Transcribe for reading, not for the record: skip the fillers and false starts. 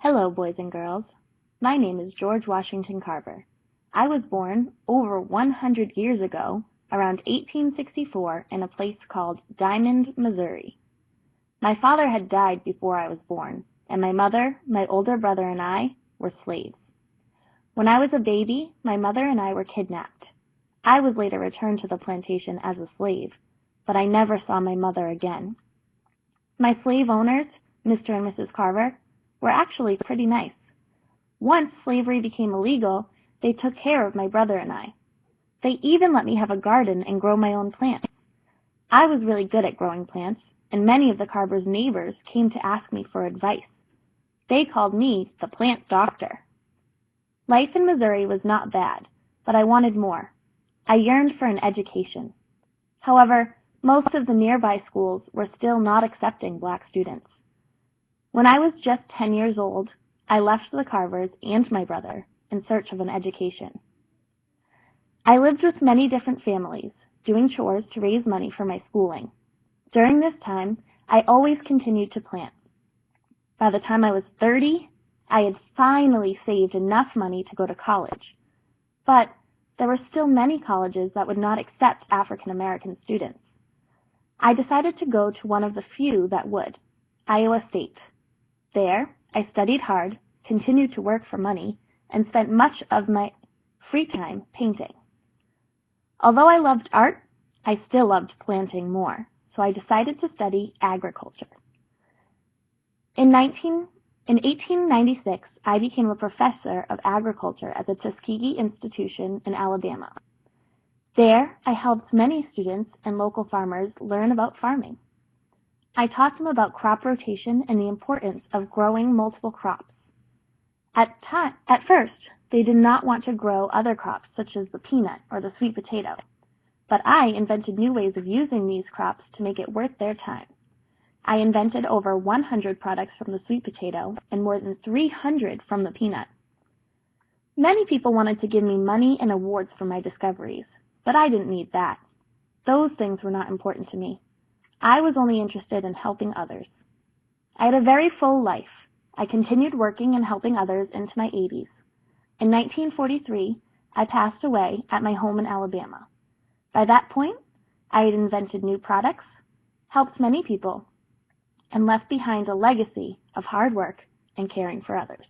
Hello, boys and girls. My name is George Washington Carver. I was born over 100 years ago, around 1864, in a place called Diamond, Missouri. My father had died before I was born, and my mother, my older brother, and I were slaves. When I was a baby, my mother and I were kidnapped. I was later returned to the plantation as a slave, but I never saw my mother again. My slave owners, Mr. and Mrs. Carver, were actually pretty nice. Once slavery became illegal, they took care of my brother and I. They even let me have a garden and grow my own plants. I was really good at growing plants, and many of the Carvers' neighbors came to ask me for advice. They called me the plant doctor. Life in Missouri was not bad, but I wanted more. I yearned for an education. However, most of the nearby schools were still not accepting black students. When I was just 10 years old, I left the Carvers and my brother in search of an education. I lived with many different families, doing chores to raise money for my schooling. During this time, I always continued to plant. By the time I was 30, I had finally saved enough money to go to college. But there were still many colleges that would not accept African American students. I decided to go to one of the few that would, Iowa State. There, I studied hard, continued to work for money, and spent much of my free time painting. Although I loved art, I still loved planting more, so I decided to study agriculture. In 1896, I became a professor of agriculture at the Tuskegee Institution in Alabama. There, I helped many students and local farmers learn about farming. I taught them about crop rotation and the importance of growing multiple crops. At first, they did not want to grow other crops such as the peanut or the sweet potato, but I invented new ways of using these crops to make it worth their time. I invented over 100 products from the sweet potato and more than 300 from the peanut. Many people wanted to give me money and awards for my discoveries, but I didn't need that. Those things were not important to me. I was only interested in helping others. I had a very full life. I continued working and helping others into my 80s. In 1943, I passed away at my home in Alabama. By that point, I had invented new products, helped many people, and left behind a legacy of hard work and caring for others.